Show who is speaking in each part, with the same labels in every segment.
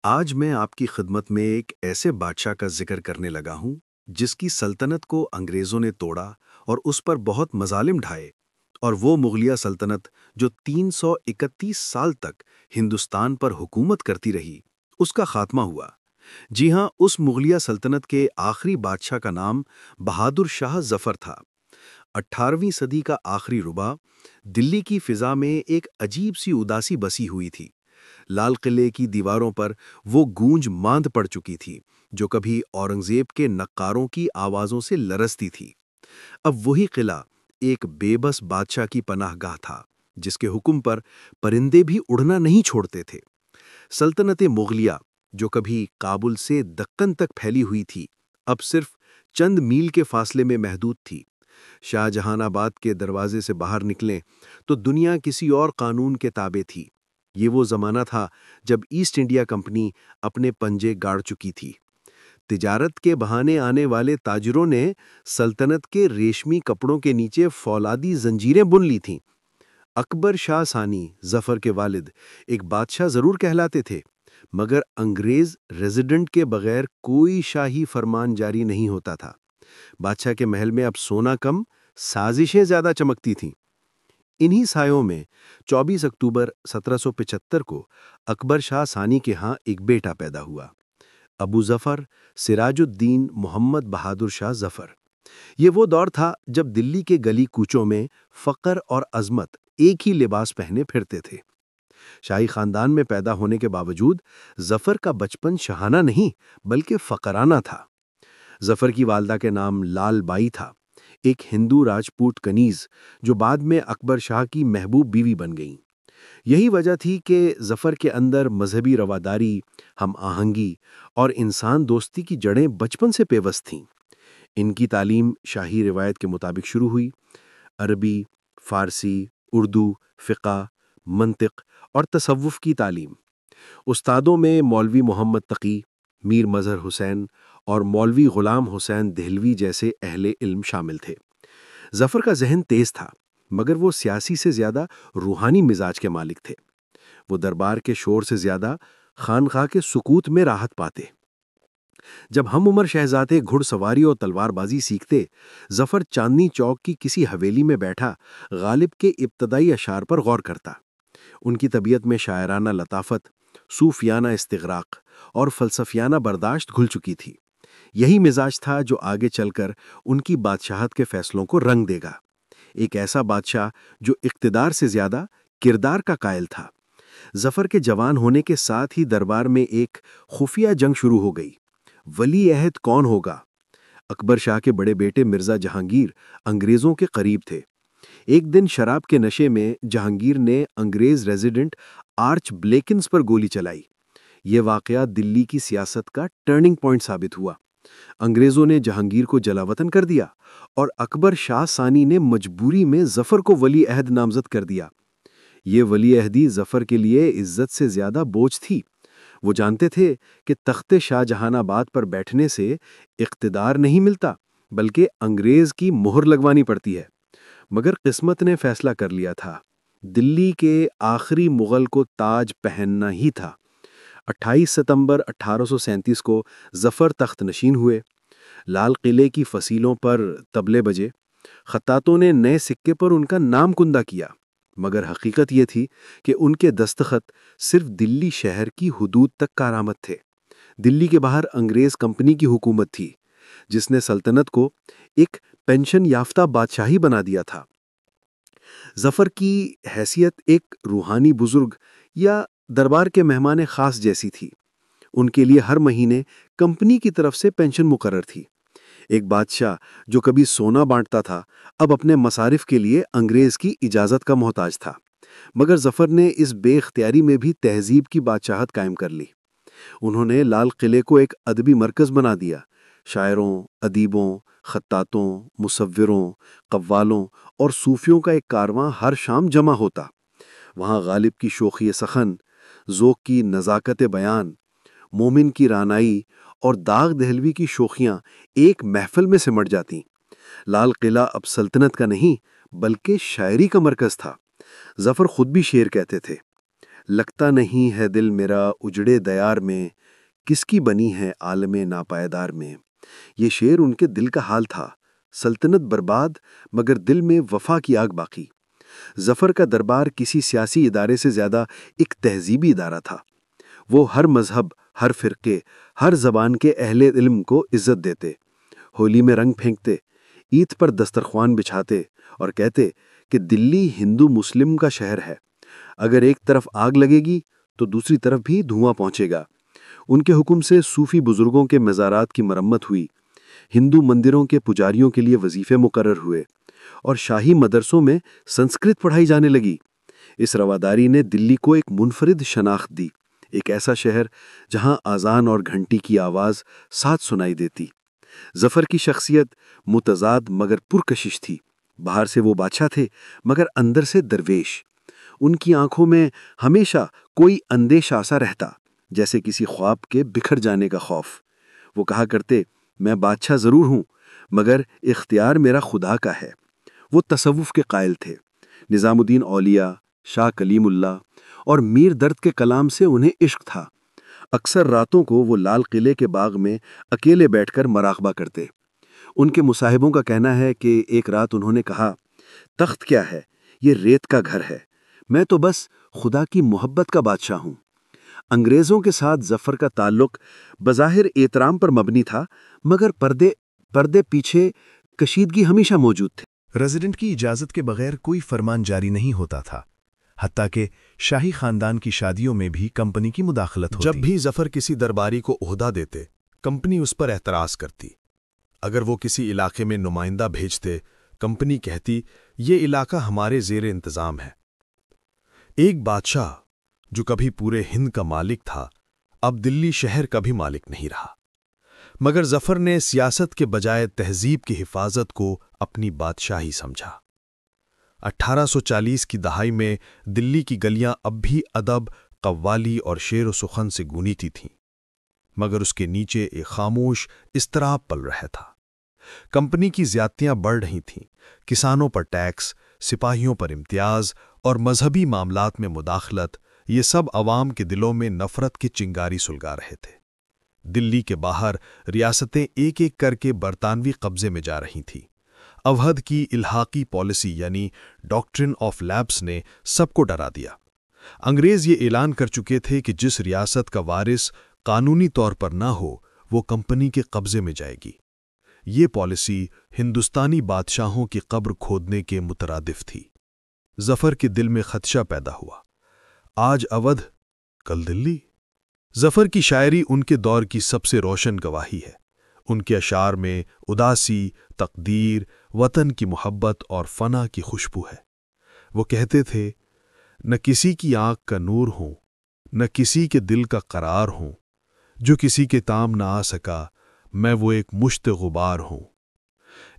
Speaker 1: آج میں آپ کی خدمت میں ایک ایسے بادشاہ کا ذکر کرنے لگا ہوں جس کی سلطنت کو انگریزوں نے توڑا اور اس پر بہت مظالم ڈھائے، اور وہ مغلیہ سلطنت جو 331 سال تک ہندوستان پر حکومت کرتی رہی، اس کا خاتمہ ہوا۔ جی ہاں، اس مغلیہ سلطنت کے آخری بادشاہ کا نام بہادر شاہ ظفر تھا۔ 18ویں صدی کا آخری ربع دلی کی فضا میں ایک عجیب سی اداسی بسی ہوئی تھی۔ لال قلعے کی دیواروں پر وہ گونج ماند پڑ چکی تھی جو کبھی اورنگزیب کے نقاروں کی آوازوں سے لرزتی تھی۔ اب وہی قلعہ ایک بے بس بادشاہ کی پناہ گاہ تھا جس کے حکم پر پرندے بھی اڑنا نہیں چھوڑتے تھے۔ سلطنت مغلیہ جو کبھی کابل سے دکن تک پھیلی ہوئی تھی، اب صرف چند میل کے فاصلے میں محدود تھی۔ شاہ جہان آباد کے دروازے سے باہر نکلیں تو دنیا کسی اور قانون کے تابع تھی۔ یہ وہ زمانہ تھا جب ایسٹ انڈیا کمپنی اپنے پنجے گاڑ چکی تھی۔ تجارت کے بہانے آنے والے تاجروں نے سلطنت کے ریشمی کپڑوں کے نیچے فولادی زنجیریں بن لی تھیں۔ اکبر شاہ ثانی، ظفر کے والد، ایک بادشاہ ضرور کہلاتے تھے، مگر انگریز ریزیڈنٹ کے بغیر کوئی شاہی فرمان جاری نہیں ہوتا تھا۔ بادشاہ کے محل میں اب سونا کم، سازشیں زیادہ چمکتی تھیں۔ انہی سایوں میں 24 اکتوبر 1775 کو اکبر شاہ ثانی کے ہاں ایک بیٹا پیدا ہوا، ابو ظفر سراج الدین محمد بہادر شاہ ظفر۔ یہ وہ دور تھا جب دلی کے گلی کوچوں میں فقر اور عظمت ایک ہی لباس پہنے پھرتے تھے۔ شاہی خاندان میں پیدا ہونے کے باوجود ظفر کا بچپن شاہانہ نہیں بلکہ فقرانہ تھا۔ ظفر کی والدہ کے نام لال بائی تھا، ایک ہندو راجپوت کنیز جو بعد میں اکبر شاہ کی محبوب بیوی بن گئیں۔ یہی وجہ تھی کہ ظفر کے اندر مذہبی رواداری، ہم آہنگی اور انسان دوستی کی جڑیں بچپن سے پیوست تھیں۔ ان کی تعلیم شاہی روایت کے مطابق شروع ہوئی۔ عربی، فارسی، اردو، فقہ، منطق اور تصوف کی تعلیم۔ استادوں میں مولوی محمد تقی، میر مظہر حسین اور مولوی غلام حسین دہلوی جیسے اہل علم شامل تھے۔ ظفر کا ذہن تیز تھا، مگر وہ سیاسی سے زیادہ روحانی مزاج کے مالک تھے۔ وہ دربار کے شور سے زیادہ خانقاہ کے سکوت میں راحت پاتے۔ جب ہم عمر شہزادے گھڑ سواری اور تلوار بازی سیکھتے، ظفر چاندنی چوک کی کسی حویلی میں بیٹھا غالب کے ابتدائی اشعار پر غور کرتا۔ ان کی طبیعت میں شاعرانہ لطافت، صوفیانہ استغراق اور فلسفیانہ برداشت گھل چکی تھی۔ یہی مزاج تھا جو آگے چل کر ان کی بادشاہت کے فیصلوں کو رنگ دے گا۔ ایک ایسا بادشاہ جو اقتدار سے زیادہ کردار کا قائل تھا۔ ظفر کے جوان ہونے کے ساتھ ہی دربار میں ایک خفیہ جنگ شروع ہو گئی۔ ولی عہد کون ہوگا؟ اکبر شاہ کے بڑے بیٹے مرزا جہانگیر انگریزوں کے قریب تھے۔ ایک دن شراب کے نشے میں جہانگیر نے انگریز ریزیڈنٹ آرچ بلیکنز پر گولی چلائی۔ یہ واقعہ دلی کی سیاست کا ٹرننگ پوائنٹ ثابت ہوا۔ انگریزوں نے جہانگیر کو جلاوطن کر دیا اور اکبر شاہ ثانی نے مجبوری میں ظفر کو ولی عہد نامزد کر دیا۔ یہ ولی عہدی ظفر کے لیے عزت سے زیادہ بوجھ تھی۔ وہ جانتے تھے کہ تخت شاہ جہان آباد پر بیٹھنے سے اقتدار نہیں ملتا بلکہ انگریز کی مہر لگوانی پڑتی ہے۔ مگر قسمت نے فیصلہ کر لیا تھا، دلی کے آخری مغل کو تاج پہننا ہی تھا۔ 28 ستمبر 1837 کو ظفر تخت نشین ہوئے۔ لال قلعے کی فصیلوں پر طبلے بجے، خطاطوں نے نئے سکے پر ان کا نام کندہ کیا، مگر حقیقت یہ تھی کہ ان کے دستخط صرف دلی شہر کی حدود تک کارآمد تھے۔ دلی کے باہر انگریز کمپنی کی حکومت تھی جس نے سلطنت کو ایک پینشن یافتہ بادشاہی بنا دیا تھا۔ ظفر کی حیثیت ایک روحانی بزرگ یا دربار کے مہمان خاص جیسی تھی۔ ان کے لیے ہر مہینے کمپنی کی طرف سے پینشن مقرر تھی۔ ایک بادشاہ جو کبھی سونا بانٹتا تھا اب اپنے مصارف کے لیے انگریز کی اجازت کا محتاج تھا۔ مگر ظفر نے اس بے اختیاری میں بھی تہذیب کی بادشاہت قائم کر لی۔ انہوں نے لال قلعے کو ایک ادبی مرکز بنا دیا۔ شاعروں، ادیبوں، خطاطوں، مصوروں، قوالوں اور صوفیوں کا ایک کارواں ہر شام جمع ہوتا۔ وہاں غالب کی شوخی سخن، ذوق کی نزاکت بیان، مومن کی رانائی اور داغ دہلوی کی شوخیاں ایک محفل میں سمٹ جاتیں۔ لال قلعہ اب سلطنت کا نہیں بلکہ شاعری کا مرکز تھا۔ ظفر خود بھی شعر کہتے تھے۔ لگتا نہیں ہے دل میرا اجڑے دیار میں، کس کی بنی ہے عالم ناپائیدار میں۔ یہ شعر ان کے دل کا حال تھا، سلطنت برباد مگر دل میں وفا کی آگ باقی۔ ظفر کا دربار کسی سیاسی ادارے سے زیادہ ایک تہذیبی ادارہ تھا۔ وہ ہر مذہب، ہر فرقے، ہر زبان کے اہل علم کو عزت دیتے، ہولی میں رنگ پھینکتے، عید پر دسترخوان بچھاتے اور کہتے کہ دلی ہندو مسلم کا شہر ہے، اگر ایک طرف آگ لگے گی تو دوسری طرف بھی دھواں پہنچے گا۔ ان کے حکم سے صوفی بزرگوں کے مزارات کی مرمت ہوئی، ہندو مندروں کے پجاریوں کے لیے وظیفے مقرر ہوئے اور شاہی مدرسوں میں سنسکرت پڑھائی جانے لگی۔ اس رواداری نے دلی کو ایک منفرد شناخت دی، ایک ایسا شہر جہاں اذان اور گھنٹی کی آواز ساتھ سنائی دیتی۔ ظفر کی شخصیت متضاد مگر پرکشش تھی۔ باہر سے وہ بادشاہ تھے مگر اندر سے درویش۔ ان کی آنکھوں میں ہمیشہ کوئی اندیشہ سا رہتا، جیسے کسی خواب کے بکھر جانے کا خوف۔ وہ کہا کرتے، میں بادشاہ ضرور ہوں مگر اختیار میرا خدا کا ہے۔ وہ تصوف کے قائل تھے۔ نظام الدین اولیاء، شاہ کلیم اللہ اور میر درد کے کلام سے انہیں عشق تھا۔ اکثر راتوں کو وہ لال قلعے کے باغ میں اکیلے بیٹھ کر مراقبہ کرتے۔ ان کے مصاحبوں کا کہنا ہے کہ ایک رات انہوں نے کہا، تخت کیا ہے، یہ ریت کا گھر ہے، میں تو بس خدا کی محبت کا بادشاہ ہوں۔ انگریزوں کے ساتھ ظفر کا تعلق بظاہر احترام پر مبنی تھا مگر پردے پیچھے کشیدگی ہمیشہ موجود تھی۔
Speaker 2: ریزیڈنٹ کی اجازت کے بغیر کوئی فرمان جاری نہیں ہوتا تھا، حتیٰ کہ شاہی خاندان کی شادیوں میں بھی کمپنی کی مداخلت ہوتی۔
Speaker 3: جب بھی ظفر کسی درباری کو عہدہ دیتے، کمپنی اس پر اعتراض کرتی۔ اگر وہ کسی علاقے میں نمائندہ بھیجتے، کمپنی کہتی یہ علاقہ ہمارے زیر انتظام ہے۔ ایک بادشاہ جو کبھی پورے ہند کا مالک تھا، اب دلی شہر کا بھی مالک نہیں رہا۔ مگر ظفر نے سیاست کے بجائے تہذیب کی حفاظت کو اپنی بادشاہی سمجھا۔ 1840 کی دہائی میں دلی کی گلیاں اب بھی ادب، قوالی اور شعر و سخن سے گونیتی تھیں، مگر اس کے نیچے ایک خاموش اضطراب پل رہا تھا۔ کمپنی کی زیادتیاں بڑھ رہی تھیں، کسانوں پر ٹیکس، سپاہیوں پر امتیاز اور مذہبی معاملات میں مداخلت، یہ سب عوام کے دلوں میں نفرت کی چنگاری سلگا رہے تھے۔ دلی کے باہر ریاستیں ایک ایک کر کے برطانوی قبضے میں جا رہی تھیں۔ اودھ کی الحاقی پالیسی یعنی ڈاکٹرن آف لیپس نے سب کو ڈرا دیا۔ انگریز یہ اعلان کر چکے تھے کہ جس ریاست کا وارث قانونی طور پر نہ ہو وہ کمپنی کے قبضے میں جائے گی۔ یہ پالیسی ہندوستانی بادشاہوں کی قبر کھودنے کے مترادف تھی۔ ظفر کے دل میں خدشہ پیدا ہوا، آج اودھ، کل دلی۔ ظفر کی شاعری ان کے دور کی سب سے روشن گواہی ہے۔ ان کے اشعار میں اداسی، تقدیر، وطن کی محبت اور فنا کی خوشبو ہے۔ وہ کہتے تھے، نہ کسی کی آنکھ کا نور ہوں، نہ کسی کے دل کا قرار ہوں، جو کسی کے تام نہ آ سکا، میں وہ ایک مشت غبار ہوں۔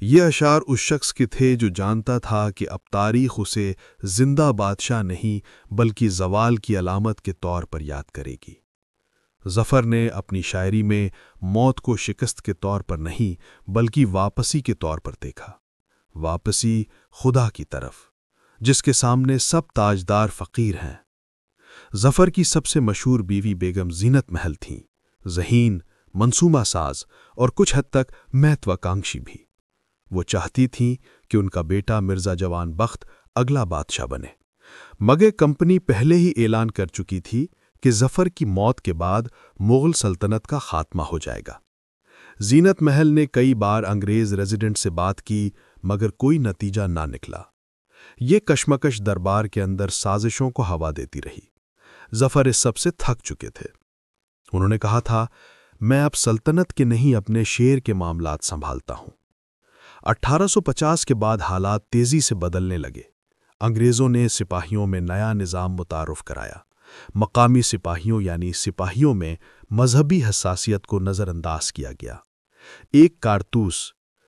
Speaker 3: یہ اشعار اس شخص کے تھے جو جانتا تھا کہ اب تاریخ اسے زندہ بادشاہ نہیں بلکہ زوال کی علامت کے طور پر یاد کرے گی۔ ظفر نے اپنی شاعری میں موت کو شکست کے طور پر نہیں بلکہ واپسی کے طور پر دیکھا، واپسی خدا کی طرف، جس کے سامنے سب تاجدار فقیر ہیں۔ ظفر کی سب سے مشہور بیوی بیگم زینت محل تھیں، ذہین، منصوبہ ساز اور کچھ حد تک مہتواکانکشی بھی۔ وہ چاہتی تھیں کہ ان کا بیٹا مرزا جوان بخت اگلا بادشاہ بنے، مگر کمپنی پہلے ہی اعلان کر چکی تھی کہ ظفر کی موت کے بعد مغل سلطنت کا خاتمہ ہو جائے گا۔ زینت محل نے کئی بار انگریز ریزیڈنٹ سے بات کی مگر کوئی نتیجہ نہ نکلا۔ یہ کشمکش دربار کے اندر سازشوں کو ہوا دیتی رہی۔ ظفر اس سب سے تھک چکے تھے۔ انہوں نے کہا تھا، میں اب سلطنت کے نہیں اپنے شیر کے معاملات سنبھالتا ہوں۔ 1850 کے بعد حالات تیزی سے بدلنے لگے۔ انگریزوں نے سپاہیوں میں نیا نظام متعارف کرایا۔ مقامی سپاہیوں یعنی سپاہیوں میں مذہبی حساسیت کو نظر انداز کیا گیا۔ ایک کارتوس،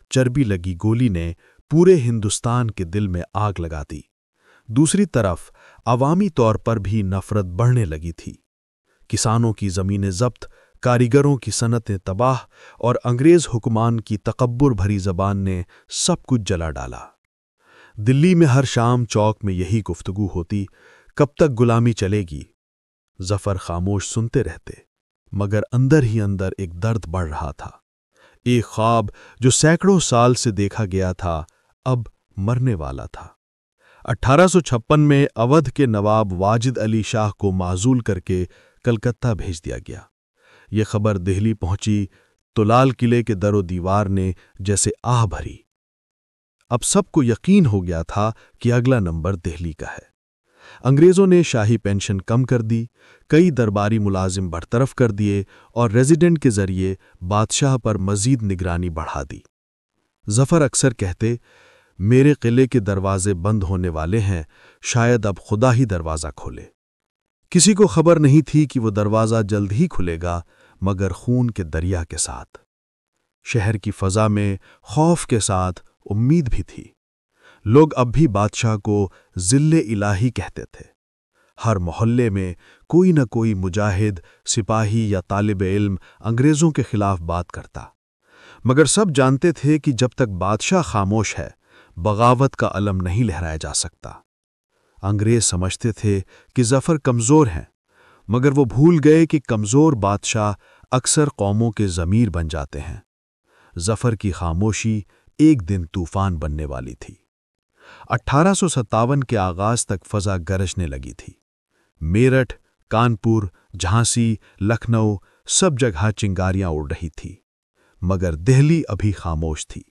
Speaker 3: چربی لگی گولی نے پورے ہندوستان کے دل میں آگ لگا دی۔ دوسری طرف عوامی طور پر بھی نفرت بڑھنے لگی تھی۔ کسانوں کی زمینیں ضبط، کاریگروں کی صنعتیں تباہ اور انگریز حکمان کی تکبر بھری زبان نے سب کچھ جلا ڈالا۔ دلی میں ہر شام چوک میں یہی گفتگو ہوتی، کب تک غلامی چلے گی، ظفر خاموش سنتے رہتے، مگر اندر ہی اندر ایک درد بڑھ رہا تھا۔ ایک خواب جو سینکڑوں سال سے دیکھا گیا تھا اب مرنے والا تھا۔ 1856 میں اودھ کے نواب واجد علی شاہ کو معزول کر کے کلکتہ بھیج دیا گیا۔ یہ خبر دہلی پہنچی تو لال قلعے کے در و دیوار نے جیسے آہ بھری۔ اب سب کو یقین ہو گیا تھا کہ اگلا نمبر دہلی کا ہے۔ انگریزوں نے شاہی پینشن کم کر دی، کئی درباری ملازم برطرف کر دیے اور ریزیڈنٹ کے ذریعے بادشاہ پر مزید نگرانی بڑھا دی۔ ظفر اکثر کہتے، میرے قلعے کے دروازے بند ہونے والے ہیں، شاید اب خدا ہی دروازہ کھولے۔ کسی کو خبر نہیں تھی کہ وہ دروازہ جلد ہی کھلے گا، مگر خون کے دریا کے ساتھ۔ شہر کی فضا میں خوف کے ساتھ امید بھی تھی۔ لوگ اب بھی بادشاہ کو ذل الہی کہتے تھے۔ ہر محلے میں کوئی نہ کوئی مجاہد، سپاہی یا طالب علم انگریزوں کے خلاف بات کرتا، مگر سب جانتے تھے کہ جب تک بادشاہ خاموش ہے، بغاوت کا علم نہیں لہرایا جا سکتا۔ انگریز سمجھتے تھے کہ ظفر کمزور ہیں، مگر وہ بھول گئے کہ کمزور بادشاہ اکثر قوموں کے ضمیر بن جاتے ہیں۔ ظفر کی خاموشی ایک دن طوفان بننے والی تھی۔ 1857 کے آغاز تک فضا گرجنے لگی تھی۔ میرٹھ، کانپور، جھانسی، لکھنؤ سب جگہ چنگاریاں اڑ رہی تھی، مگر دہلی ابھی خاموش تھی۔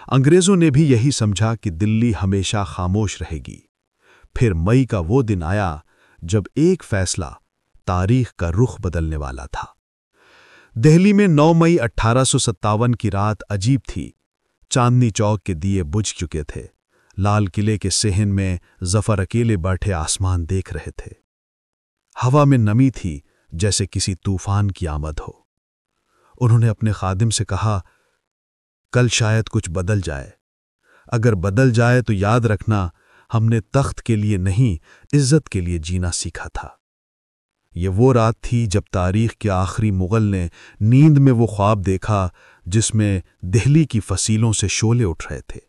Speaker 3: انگریزوں نے بھی یہی سمجھا کہ دلی ہمیشہ خاموش رہے گی۔ پھر مئی کا وہ دن آیا جب ایک فیصلہ تاریخ کا رخ بدلنے والا تھا۔ دہلی میں 9 مئی 1857 کی رات عجیب تھی۔ چاندنی چوک کے دیے بجھ چکے تھے۔ لال قلعے کے صحن میں ظفر اکیلے بیٹھے آسمان دیکھ رہے تھے۔ ہوا میں نمی تھی، جیسے کسی طوفان کی آمد ہو۔ انہوں نے اپنے خادم سے کہا، کل شاید کچھ بدل جائے۔ اگر بدل جائے تو یاد رکھنا، ہم نے تخت کے لیے نہیں، عزت کے لیے جینا سیکھا تھا۔ یہ وہ رات تھی جب تاریخ کے آخری مغل نے نیند میں وہ خواب دیکھا جس میں دہلی کی فصیلوں سے شعلے اٹھ رہے تھے،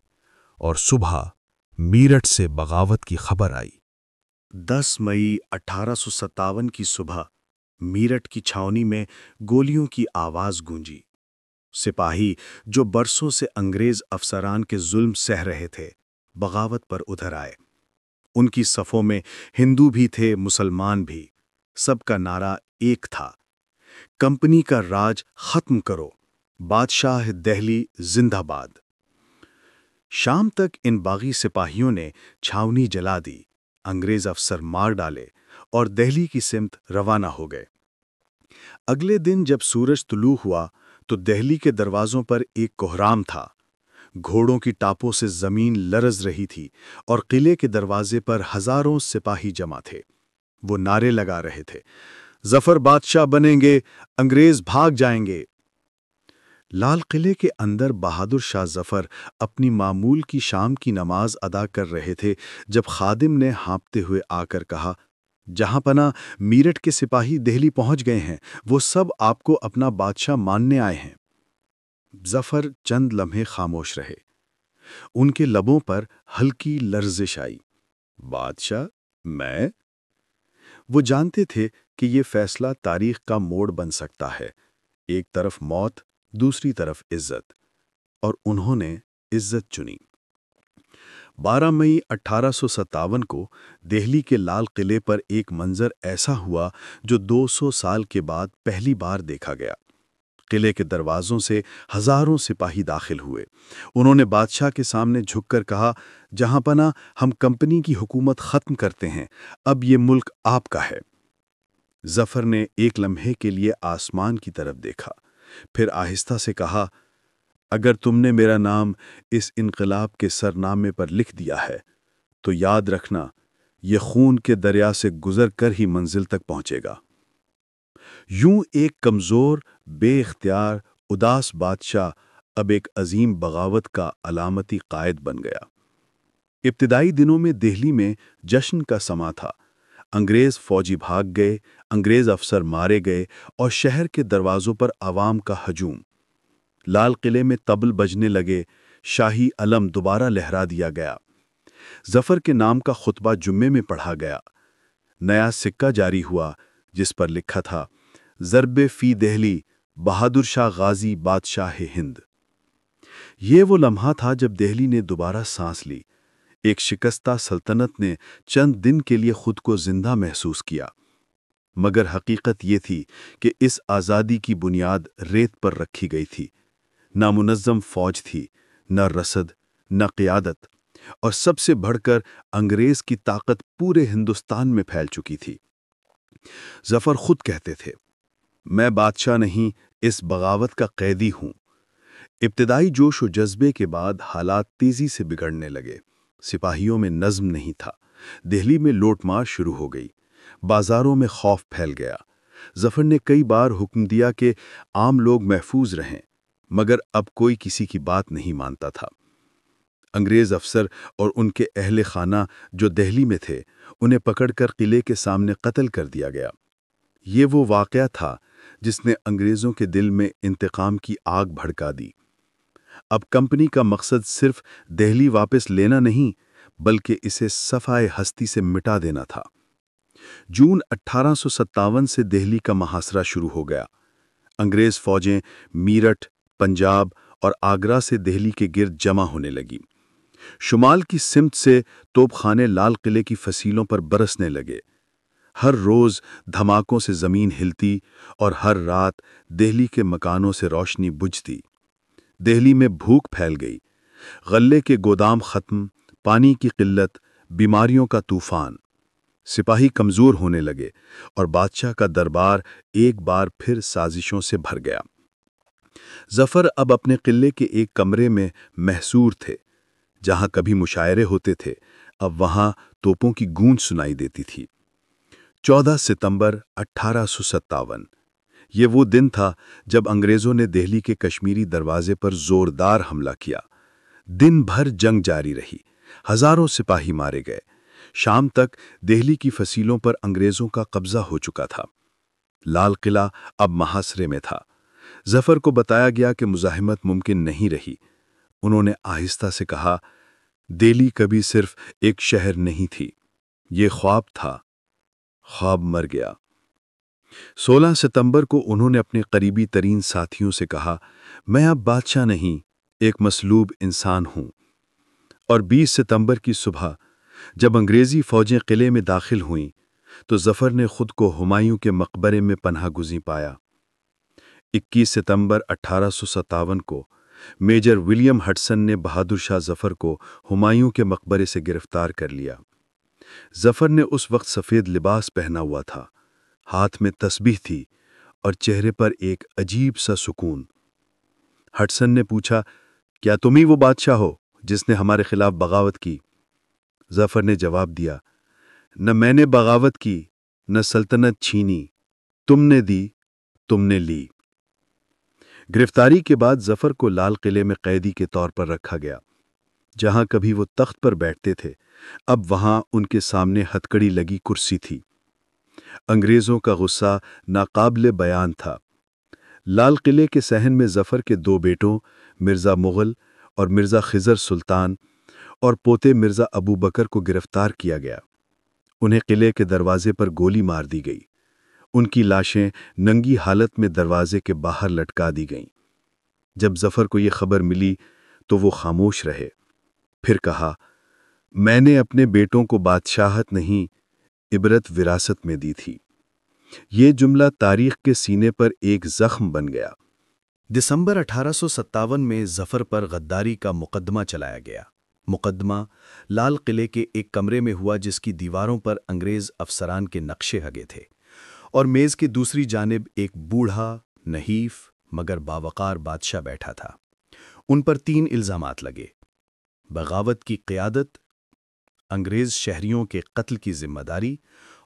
Speaker 3: اور صبح میرٹھ سے بغاوت کی خبر آئی۔
Speaker 1: 10 مئی 1857 کی صبح میرٹھ کی چھاؤنی میں گولیوں کی آواز گونجی۔ سپاہی جو برسوں سے انگریز افسران کے ظلم سہ رہے تھے، بغاوت پر ادھر آئے۔ ان کی صفوں میں ہندو بھی تھے، مسلمان بھی۔ سب کا نعرہ ایک تھا، کمپنی کا راج ختم کرو، بادشاہ دہلی زندہ باد۔ شام تک ان باغی سپاہیوں نے چھاؤنی جلا دی، انگریز افسر مار ڈالے اور دہلی کی سمت روانہ ہو گئے۔ اگلے دن جب سورج طلوع ہوا تو دہلی کے دروازوں پر ایک کوہرام تھا۔ گھوڑوں کی ٹاپوں سے زمین لرز رہی تھی اور قلعے کے دروازے پر ہزاروں سپاہی جمع تھے۔ وہ نعرے لگا رہے تھے، ظفر بادشاہ بنیں گے، انگریز بھاگ جائیں گے۔ لال قلعے کے اندر بہادر شاہ ظفر اپنی معمول کی شام کی نماز ادا کر رہے تھے جب خادم نے ہانپتے ہوئے آ کر کہا، جہاں پناہ میرٹھ کے سپاہی دہلی پہنچ گئے ہیں، وہ سب آپ کو اپنا بادشاہ ماننے آئے ہیں۔ ظفر چند لمحے خاموش رہے۔ ان کے لبوں پر ہلکی لرزش آئی۔ بادشاہ میں؟ وہ جانتے تھے کہ یہ فیصلہ تاریخ کا موڑ بن سکتا ہے، ایک طرف موت، دوسری طرف عزت، اور انہوں نے عزت چنی۔ 12 مئی 1857 کو دہلی کے لال قلعے پر ایک منظر ایسا ہوا جو 200 سال کے بعد پہلی بار دیکھا گیا۔ قلعے کے دروازوں سے ہزاروں سپاہی داخل ہوئے۔ انہوں نے بادشاہ کے سامنے جھک کر کہا، جہاں پناہ ہم کمپنی کی حکومت ختم کرتے ہیں، اب یہ ملک آپ کا ہے۔ ظفر نے ایک لمحے کے لیے آسمان کی طرف دیکھا، پھر آہستہ سے کہا، اگر تم نے میرا نام اس انقلاب کے سرنامے پر لکھ دیا ہے تو یاد رکھنا، یہ خون کے دریا سے گزر کر ہی منزل تک پہنچے گا۔ یوں ایک کمزور، بے اختیار، اداس بادشاہ اب ایک عظیم بغاوت کا علامتی قائد بن گیا۔ ابتدائی دنوں میں دہلی میں جشن کا سما تھا۔ انگریز فوجی بھاگ گئے، انگریز افسر مارے گئے اور شہر کے دروازوں پر عوام کا ہجوم۔ لال قلعے میں طبل بجنے لگے، شاہی علم دوبارہ لہرا دیا گیا۔ ظفر کے نام کا خطبہ جمعے میں پڑھا گیا۔ نیا سکہ جاری ہوا
Speaker 3: جس پر لکھا تھا ضرب فی دہلی بہادر شاہ غازی بادشاہ ہند۔ یہ وہ لمحہ تھا جب دہلی نے دوبارہ سانس لی۔ ایک شکستہ سلطنت نے چند دن کے لیے خود کو زندہ محسوس کیا، مگر حقیقت یہ تھی کہ اس آزادی کی بنیاد ریت پر رکھی گئی تھی۔ نہ منظم فوج تھی، نہ رسد، نہ قیادت، اور سب سے بڑھ کر انگریز کی طاقت پورے ہندوستان میں پھیل چکی تھی۔ ظفر خود کہتے تھے، میں بادشاہ نہیں، اس بغاوت کا قیدی ہوں۔ ابتدائی جوش و جذبے کے بعد حالات تیزی سے بگڑنے لگے۔ سپاہیوں میں نظم نہیں تھا، دہلی میں لوٹ مار شروع ہو گئی، بازاروں میں خوف پھیل گیا۔ ظفر نے کئی بار حکم دیا کہ عام لوگ محفوظ رہیں، مگر اب کوئی کسی کی بات نہیں مانتا تھا۔ انگریز افسر اور ان کے اہل خانہ جو دہلی میں تھے، انہیں پکڑ کر قلعے کے سامنے قتل کر دیا گیا۔ یہ وہ واقعہ تھا جس نے انگریزوں کے دل میں انتقام کی آگ بھڑکا دی۔ اب کمپنی کا مقصد صرف دہلی واپس لینا نہیں، بلکہ اسے صفائے ہستی سے مٹا دینا تھا۔ جون 1857 سے دہلی کا محاصرہ شروع ہو گیا۔ انگریز فوجیں میرٹھ، پنجاب اور آگرہ سے دہلی کے گرد جمع ہونے لگیں۔ شمال کی سمت سے توپ خانے لال قلعے کی فصیلوں پر برسنے لگے۔ ہر روز دھماکوں سے زمین ہلتی اور ہر رات دہلی کے مکانوں سے روشنی بجھتی۔ دہلی میں بھوک پھیل گئی، غلے کے گودام ختم، پانی کی قلت، بیماریوں کا طوفان۔ سپاہی کمزور ہونے لگے اور بادشاہ کا دربار ایک بار پھر سازشوں سے بھر گیا۔ ظفر اب اپنے قلعے کے ایک کمرے میں محصور تھے۔ جہاں کبھی مشاعرے ہوتے تھے، اب وہاں توپوں کی گونج سنائی دیتی تھی۔ 14 ستمبر 1857 یہ وہ دن تھا جب انگریزوں نے دہلی کے کشمیری دروازے پر زوردار حملہ کیا۔ دن بھر جنگ جاری رہی، ہزاروں سپاہی مارے گئے۔ شام تک دہلی کی فصیلوں پر انگریزوں کا قبضہ ہو چکا تھا۔ لال قلعہ اب محاصرے میں تھا۔ ظفر کو بتایا گیا کہ مزاحمت ممکن نہیں رہی۔ انہوں نے آہستہ سے کہا، دہلی کبھی صرف ایک شہر نہیں تھی، یہ خواب تھا، خواب مر گیا۔ 16 ستمبر کو انہوں نے اپنے قریبی ترین ساتھیوں سے کہا، میں اب بادشاہ نہیں، ایک مصلوب انسان ہوں۔ اور 20 ستمبر کی صبح جب انگریزی فوجیں قلعے میں داخل ہوئیں تو ظفر نے خود کو ہمایوں کے مقبرے میں پناہ گزین پایا۔ 21 ستمبر 1857 کو میجر ولیم ہڈسن نے بہادر شاہ ظفر کو ہمایوں کے مقبرے سے گرفتار کر لیا۔ ظفر نے اس وقت سفید لباس پہنا ہوا تھا، ہاتھ میں تسبیح تھی اور چہرے پر ایک عجیب سا سکون۔ ہڈسن نے پوچھا، کیا تم ہی وہ بادشاہ ہو جس نے ہمارے خلاف بغاوت کی؟ ظفر نے جواب دیا، نہ میں نے بغاوت کی، نہ سلطنت چھینی، تم نے دی، تم نے لی۔ گرفتاری کے بعد ظفر کو لال قلعے میں قیدی کے طور پر رکھا گیا۔ جہاں کبھی وہ تخت پر بیٹھتے تھے، اب وہاں ان کے سامنے ہتکڑی لگی کرسی تھی۔ انگریزوں کا غصہ ناقابل بیان تھا۔ لال قلعے کے صحن میں ظفر کے 2 بیٹوں مرزا مغل اور مرزا خضر سلطان اور پوتے مرزا ابو بکر کو گرفتار کیا گیا۔ انہیں قلعے کے دروازے پر گولی مار دی گئی۔ ان کی لاشیں ننگی حالت میں دروازے کے باہر لٹکا دی گئیں۔ جب ظفر کو یہ خبر ملی تو وہ خاموش رہے۔ پھر کہا، میں نے اپنے بیٹوں کو بادشاہت نہیں، عبرت وراثت میں دی تھی۔ یہ جملہ تاریخ کے سینے پر ایک زخم بن گیا۔
Speaker 2: دسمبر 1857 میں ظفر پر غداری کا مقدمہ چلایا گیا۔ مقدمہ لال قلعے کے ایک کمرے میں ہوا جس کی دیواروں پر انگریز افسران کے نقشے ہگے تھے، اور میز کی دوسری جانب ایک بوڑھا، نحیف مگر باوقار بادشاہ بیٹھا تھا۔ ان پر 3 الزامات لگے: بغاوت کی قیادت، انگریز شہریوں کے قتل کی ذمہ داری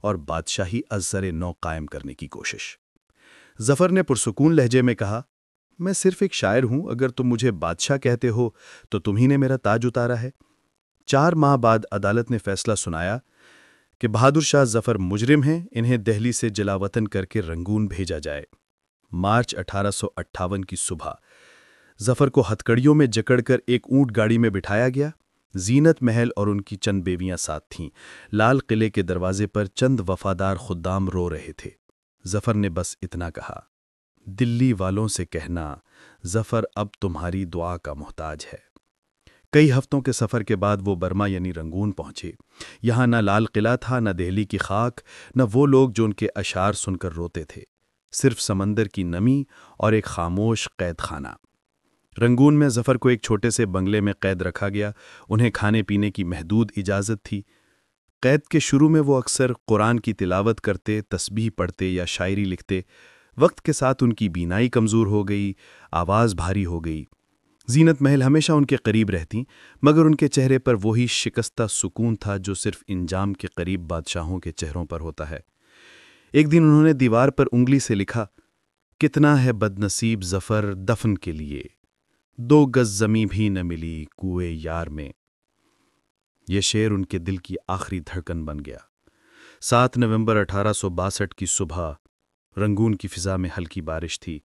Speaker 2: اور بادشاہی از سر نو قائم کرنے کی کوشش۔ ظفر نے پرسکون لہجے میں کہا، میں صرف ایک شاعر ہوں، اگر تم مجھے بادشاہ کہتے ہو تو تم ہی نے میرا تاج اتارا ہے۔ 4 ماہ بعد عدالت نے فیصلہ سنایا کہ بہادر شاہ ظفر مجرم ہیں، انہیں دہلی سے جلاوطن کر کے رنگون بھیجا جائے۔ مارچ 1858 کی صبح ظفر کو ہتکڑیوں میں جکڑ کر ایک اونٹ گاڑی میں بٹھایا گیا۔ زینت محل اور ان کی چند بیویاں ساتھ تھیں۔ لال قلعے کے دروازے پر چند وفادار خدام رو رہے تھے۔ ظفر نے بس اتنا کہا، دلی والوں سے کہنا ظفر اب تمہاری دعا کا محتاج ہے۔ کئی ہفتوں کے سفر کے بعد وہ برما یعنی رنگون پہنچے۔ یہاں نہ لال قلعہ تھا، نہ دہلی کی خاک، نہ وہ لوگ جو ان کے اشعار سن کر روتے تھے، صرف سمندر کی نمی اور ایک خاموش قید خانہ۔ رنگون میں ظفر کو ایک چھوٹے سے بنگلے میں قید رکھا گیا۔ انہیں کھانے پینے کی محدود اجازت تھی۔ قید کے شروع میں وہ اکثر قرآن کی تلاوت کرتے، تسبیح پڑھتے یا شاعری لکھتے۔ وقت کے ساتھ ان کی بینائی کمزور ہو گئی، آواز بھاری ہو گئی۔ زینت محل ہمیشہ ان کے قریب رہتیں، مگر ان کے چہرے پر وہی شکستہ سکون تھا جو صرف انجام کے قریب بادشاہوں کے چہروں پر ہوتا ہے۔ ایک دن انہوں نے دیوار پر انگلی سے لکھا، کتنا ہے بد نصیب ظفر دفن کے لیے، 2 گز زمیں بھی نہ ملی کوئے یار میں۔ یہ شعر ان کے دل کی آخری دھڑکن بن گیا۔ 7 نومبر 1862 کی صبح رنگون کی فضا میں ہلکی بارش تھی۔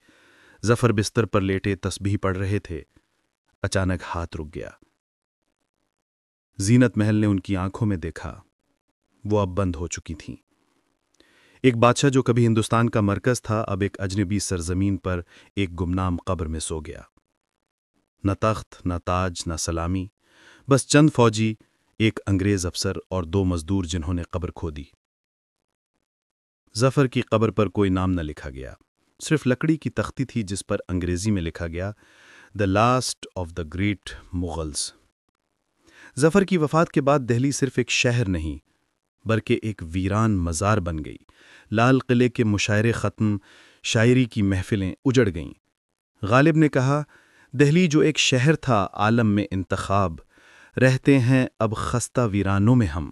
Speaker 2: ظفر بستر پر لیٹے تسبیح پڑھ رہے تھے۔ اچانک ہاتھ رک گیا۔ زینت محل نے ان کی آنکھوں میں دیکھا، وہ اب بند ہو چکی تھیں۔ ایک بادشاہ جو کبھی ہندوستان کا مرکز تھا، اب ایک اجنبی سرزمین پر ایک گمنام قبر میں سو گیا۔ نہ تخت، نہ تاج، نہ سلامی، بس چند فوجی، ایک انگریز افسر اور 2 مزدور جنہوں نے قبر کھودی۔ ظفر کی قبر پر کوئی نام نہ لکھا گیا، صرف لکڑی کی تختی تھی جس پر انگریزی میں لکھا گیا، "The last of the great Mughals"۔ ظفر کی وفات کے بعد دہلی صرف ایک شہر نہیں بلکہ ایک ویران مزار بن گئی۔ لال قلعے کے مشاعرے ختم، شاعری کی محفلیں اجڑ گئیں۔ غالب نے کہا، دہلی جو ایک شہر تھا عالم میں انتخاب، رہتے ہیں اب خستہ ویرانوں میں ہم۔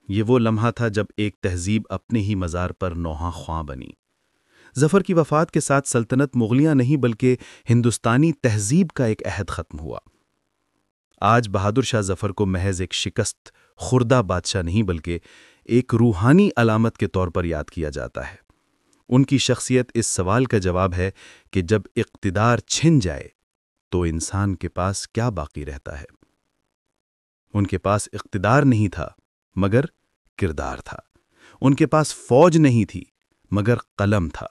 Speaker 2: یہ وہ لمحہ تھا جب ایک تہذیب اپنے ہی مزار پر نوحہ خواں بنی۔ ظفر کی وفات کے ساتھ سلطنت مغلیہ نہیں بلکہ ہندوستانی تہذیب کا ایک عہد ختم ہوا۔ آج بہادر شاہ ظفر کو محض ایک شکست خوردہ بادشاہ نہیں بلکہ ایک روحانی علامت کے طور پر یاد کیا جاتا ہے۔ ان کی شخصیت اس سوال کا جواب ہے کہ جب اقتدار چھن جائے تو انسان کے پاس کیا باقی رہتا ہے۔ ان کے پاس اقتدار نہیں تھا مگر کردار تھا۔ ان کے پاس فوج نہیں تھی مگر قلم تھا،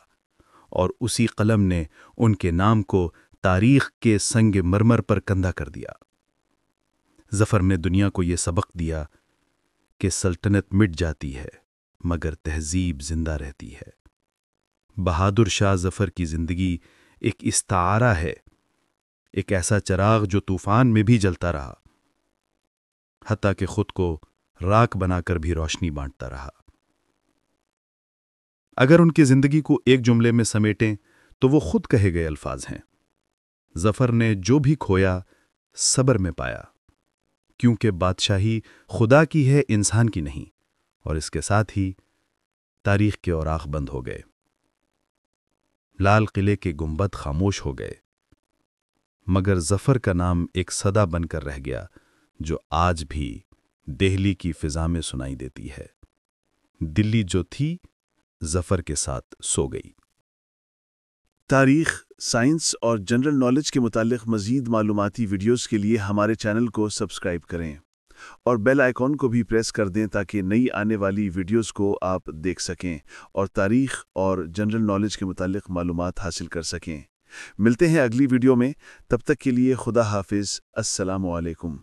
Speaker 2: اور اسی قلم نے ان کے نام کو تاریخ کے سنگ مرمر پر کندہ کر دیا۔ ظفر نے دنیا کو یہ سبق دیا کہ سلطنت مٹ جاتی ہے مگر تہذیب زندہ رہتی ہے۔ بہادر شاہ ظفر کی زندگی ایک استعارہ ہے، ایک ایسا چراغ جو طوفان میں بھی جلتا رہا، حتیٰ کہ خود کو راکھ بنا کر بھی روشنی بانٹتا رہا۔ اگر ان کی زندگی کو ایک جملے میں سمیٹیں تو وہ خود کہے گئے الفاظ ہیں، ظفر نے جو بھی کھویا صبر میں پایا، کیونکہ بادشاہی خدا کی ہے انسان کی نہیں، اور اس کے ساتھ ہی تاریخ کے اوراق بند ہو گئے۔ لال قلعے کے گنبد خاموش ہو گئے، مگر ظفر کا نام ایک صدا بن کر رہ گیا جو آج بھی دہلی کی فضا میں سنائی دیتی ہے۔ دلی جو تھی ظفر کے ساتھ سو گئی۔
Speaker 4: تاریخ، سائنس اور جنرل نالج کے متعلق مزید معلوماتی ویڈیوز کے لیے ہمارے چینل کو سبسکرائب کریں اور بیل آئیکن کو بھی پریس کر دیں تاکہ نئی آنے والی ویڈیوز کو آپ دیکھ سکیں اور تاریخ اور جنرل نالج کے متعلق معلومات حاصل کر سکیں۔ ملتے ہیں اگلی ویڈیو میں، تب تک کے لیے خدا حافظ، السلام علیکم۔